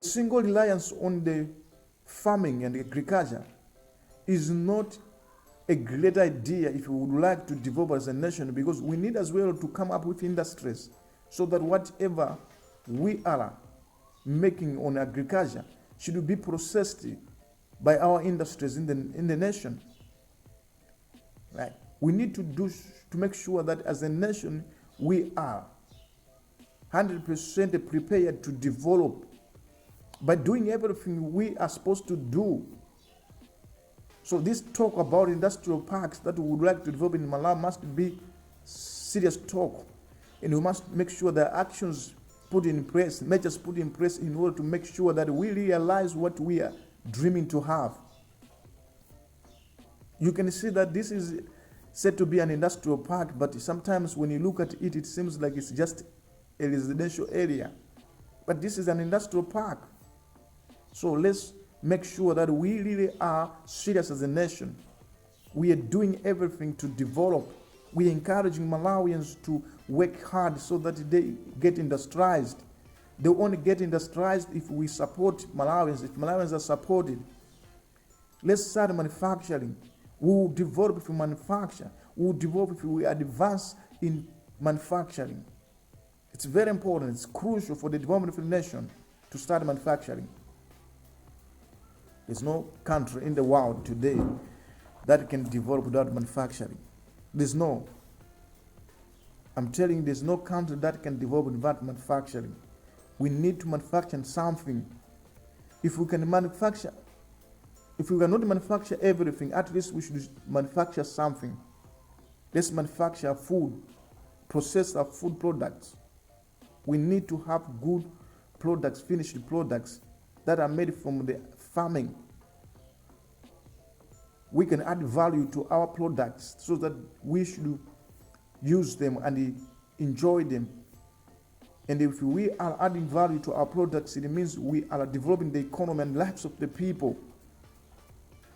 Single reliance on the farming and agriculture is not a great idea if we would like to develop as a nation, because we need as well to come up with industries so that whatever we are making on agriculture should be processed by our industries in the nation. Right? We need to make sure that as a nation we are 100% prepared to develop by doing everything we are supposed to do. So this talk about industrial parks that we would like to develop in Malawi must be serious talk, and we must make sure that actions put in place, measures put in place in order to make sure that we realize what we are dreaming to have. You can see that this is said to be an industrial park, but sometimes when you look at it, it seems like it's just a residential area. But this is an industrial park. So let's make sure that we really are serious as a nation. We are doing everything to develop. We are encouraging Malawians to work hard so that they get industrialized. They only get industrialized if we support Malawians, if Malawians are supported. Let's start manufacturing. We will develop if we manufacture. We will develop if we advance in manufacturing. It's very important. It's crucial for the development of the nation to start manufacturing. There's no country in the world today that can develop without manufacturing. I'm telling you, there's no country that can develop without manufacturing. We need to manufacture something. If we cannot manufacture everything, at least we should manufacture something. Let's manufacture food, process our food products. We need to have good products, finished products that are made from the farming. We can add value to our products so that we should use them and enjoy them. And if we are adding value to our products, it means we are developing the economy and lives of the people.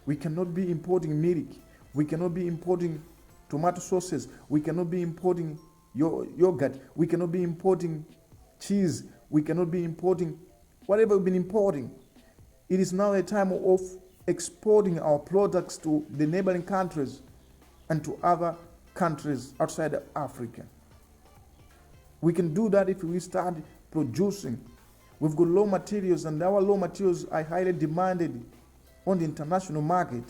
We cannot be importing milk. We cannot be importing tomato sauces. We cannot be importing yogurt. We cannot be importing cheese. We cannot be importing whatever we've been importing. It is now a time of exporting our products to the neighboring countries and to other countries outside of Africa. We can do that if we start producing. We've got raw materials, and our raw materials are highly demanded on the international market.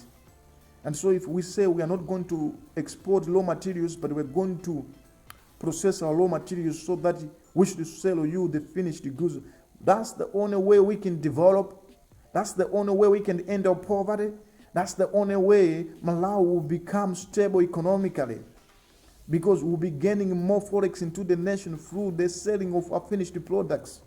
And so if we say we are not going to export raw materials, but we're going to process our raw materials so that we should sell you the finished goods, that's the only way we can develop. That's the only way we can end our poverty. That's the only way Malawi will become stable economically, because we'll be gaining more forex into the nation through the selling of our finished products.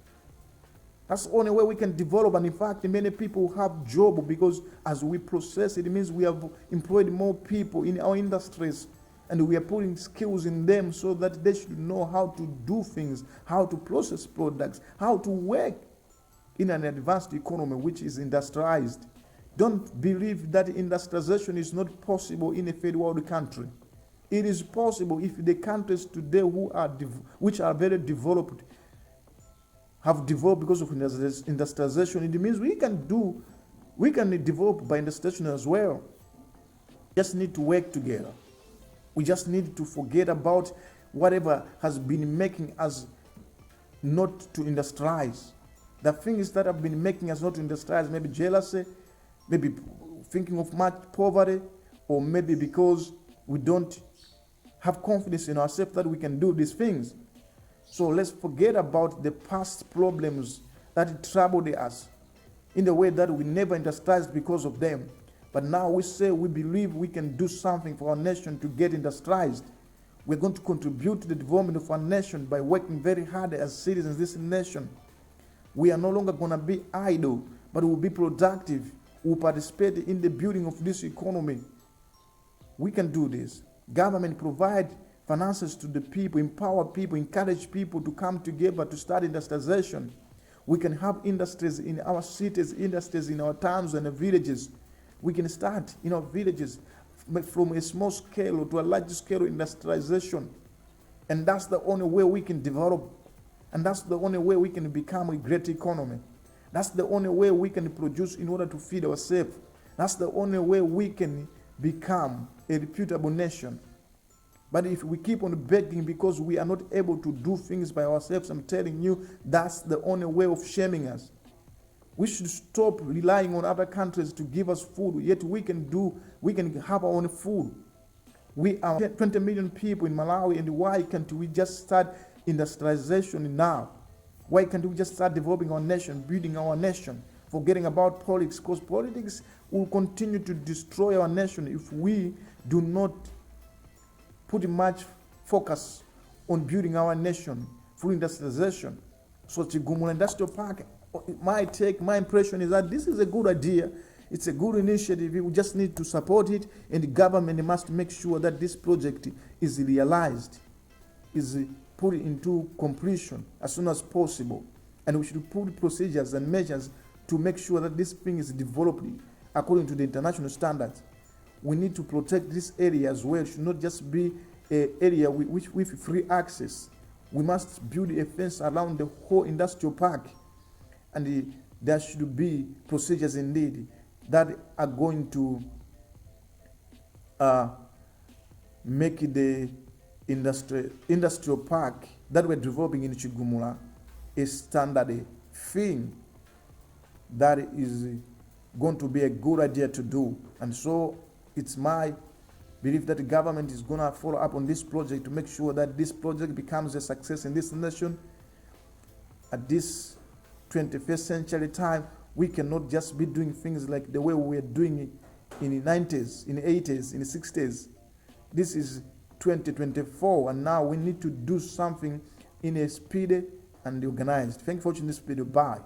That's the only way we can develop. And in fact, many people have job, because as we process, it means we have employed more people in our industries, and we are putting skills in them so that they should know how to do things, how to process products, how to work in an advanced economy which is industrialized. Don't believe that industrialization is not possible in a third world country. It is possible if the countries today which are very developed have developed because of industrialization. It means we can develop by industrialization as well. We just need to work together. We just need to forget about whatever has been making us not to industrialize. The things that have been making us not to industrialize, maybe jealousy, maybe thinking of much poverty, or maybe because we don't have confidence in ourselves that we can do these things. So let's forget about the past problems that troubled us in the way that we never industrialized because of them. But now we say we believe we can do something for our nation to get industrialized. We're going to contribute to the development of our nation by working very hard as citizens of this nation. We are no longer going to be idle, but we'll be productive. We'll participate in the building of this economy. We can do this. Government provide finances to the people, empower people, encourage people to come together to start industrialization. We can have industries in our cities, industries in our towns and villages. We can start in our villages from a small scale to a large scale industrialization. And that's the only way we can develop. And that's the only way we can become a great economy. That's the only way we can produce in order to feed ourselves. That's the only way we can become a reputable nation. But if we keep on begging because we are not able to do things by ourselves, I'm telling you, that's the only way of shaming us. We should stop relying on other countries to give us food, yet we can have our own food. We are 20 million people in Malawi, and why can't we just start industrialization now? Why can't we just start developing our nation, building our nation, forgetting about politics? Because politics will continue to destroy our nation if we do not put much focus on building our nation through industrialization. So Chigumula Industrial Park, my impression is that this is a good idea. It's a good initiative. We just need to support it, and the government must make sure that this project is realized, is put into completion as soon as possible. And we should put procedures and measures to make sure that this thing is developed according to the international standards. We need to protect this area as well. It should not just be an area with free access. We must build a fence around the whole industrial park, and there should be procedures indeed that are going to make the industrial park that we're developing in Chigumula a standard thing that is going to be a good idea to do. And so it's my belief that the government is going to follow up on this project to make sure that this project becomes a success in this nation. At this 21st century time, we cannot just be doing things like the way we were doing it in the 90s, in the 80s, in the 60s. This is 2024, and now we need to do something in a speedy and organized. Thank you for watching this video. Bye.